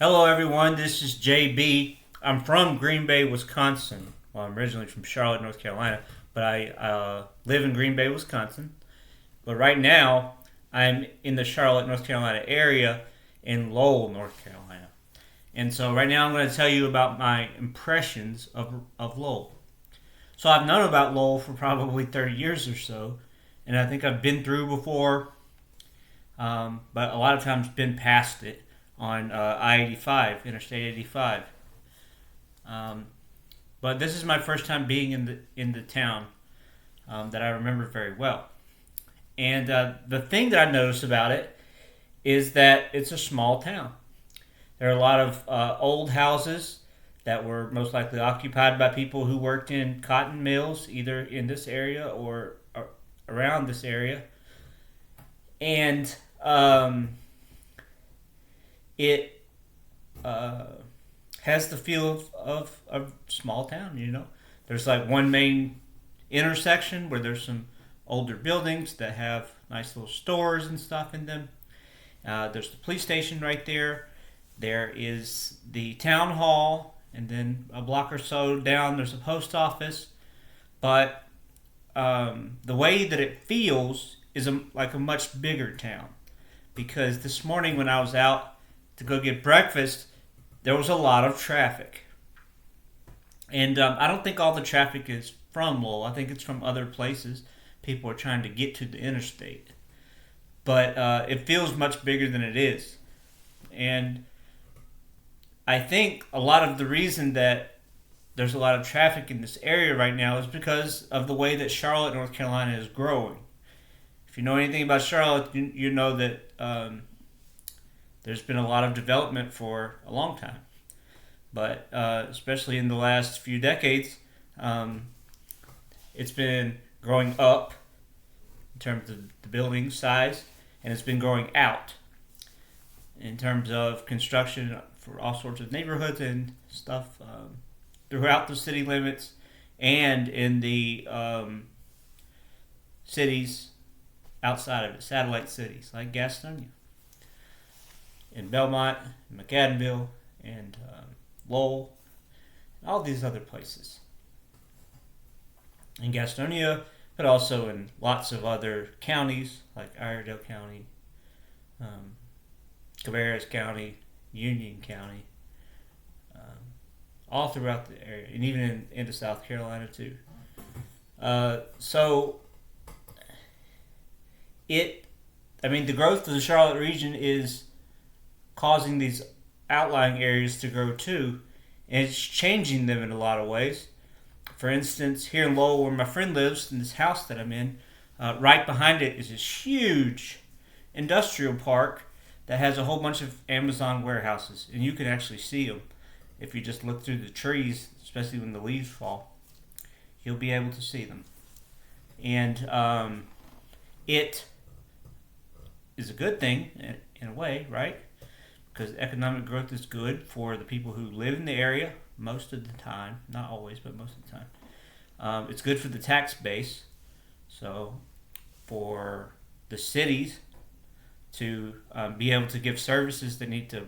Hello, everyone. This is JB. I'm from Green Bay, Wisconsin. Well, I'm originally from Charlotte, North Carolina, but I live in Green Bay, Wisconsin. But right now, I'm in the Charlotte, North Carolina area in Lowell, North Carolina. And so, right now, I'm going to tell you about my impressions of Lowell. So, I've known about Lowell for probably 30 years or so, and I think I've been through before, but a lot of times been past it on I-85, Interstate 85. Um, but this is my first time being in the town that I remember very well. And the thing that I noticed about it is that it's a small town. There are a lot of old houses that were most likely occupied by people who worked in cotton mills, either in this area or around this area. And it uh, has the feel of a small town. There's like one main intersection where there's some older buildings that have nice little stores and stuff in them. There's the police station right there. There is the town hall, and then a block or so down there's a post office. But the way that it feels is like a much bigger town, because this morning when I was out to go get breakfast, there was a lot of traffic. And I don't think all the traffic is from Lowell. I think it's from other places. People are trying to get to the interstate. But it feels much bigger than it is. And I think a lot of the reason that there's a lot of traffic in this area right now is because of the way that Charlotte, North Carolina is growing. If you know anything about Charlotte, you know that there's been a lot of development for a long time. But especially in the last few decades, um, it's been growing up in terms of the building size, and it's been growing out in terms of construction for all sorts of neighborhoods and stuff throughout the city limits and in the cities outside of it, satellite cities like Gastonia and Belmont and McAdenville and Lowell, and all these other places. In Gastonia, but also in lots of other counties like Iredell County, um, Cabarrus County, Union County, all throughout the area, and even into South Carolina too. So it, I mean, the growth of the Charlotte region is causing these outlying areas to grow too, and it's changing them in a lot of ways. For instance, here in Lowell, where my friend lives, in this house that I'm in, right behind it is this huge industrial park that has a whole bunch of Amazon warehouses, and you can actually see them if you just look through the trees, especially when the leaves fall. You'll be able to see them, and it is a good thing in a way, right? Because economic growth is good for the people who live in the area most of the time. Not always, but most of the time. It's good for the tax base. So, for the cities to be able to give services that need to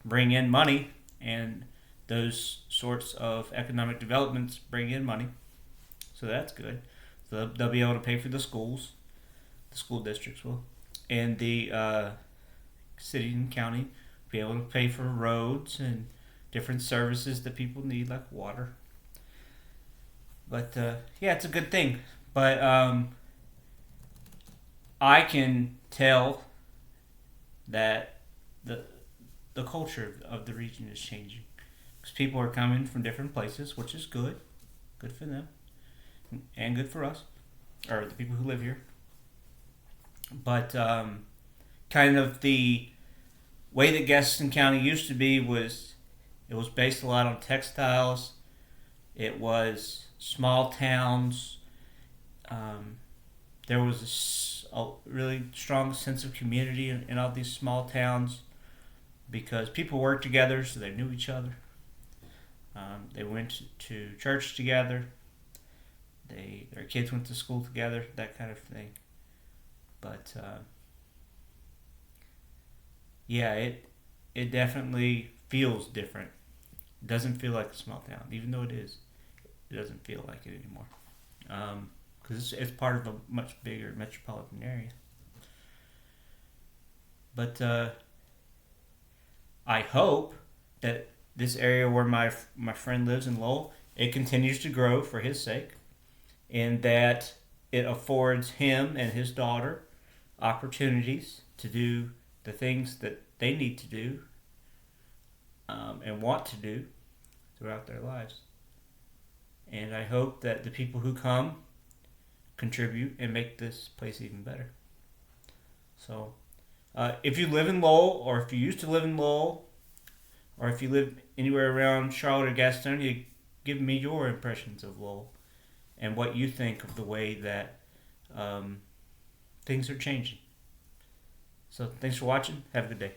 bring in money, and those sorts of economic developments bring in money. So, that's good. So, they'll be able to pay for the schools, the school districts will, and the city and county be able to pay for roads and different services that people need, like water. But yeah, it's a good thing. But I can tell that the the culture of the region is changing because people are coming from different places, which is good for them, and good for us, or the people who live here. But kind of the way that Gaston County used to be was it was based a lot on textiles. It was small towns. Um, there was a really strong sense of community in all these small towns because people worked together, so they knew each other. They went to church together. Their kids went to school together, that kind of thing. But yeah, it definitely feels different. It doesn't feel like a small town, even though it is. It doesn't feel like it anymore. Because it's part of a much bigger metropolitan area. But I hope that this area where my friend lives in Lowell, it continues to grow for his sake, and that it affords him and his daughter opportunities to do the things that they need to do and want to do throughout their lives. And I hope that the people who come contribute and make this place even better. So, if you live in Lowell, or if you used to live in Lowell, or if you live anywhere around Charlotte or Gastonia, give me your impressions of Lowell and what you think of the way that things are changing. So, thanks for watching. Have a good day.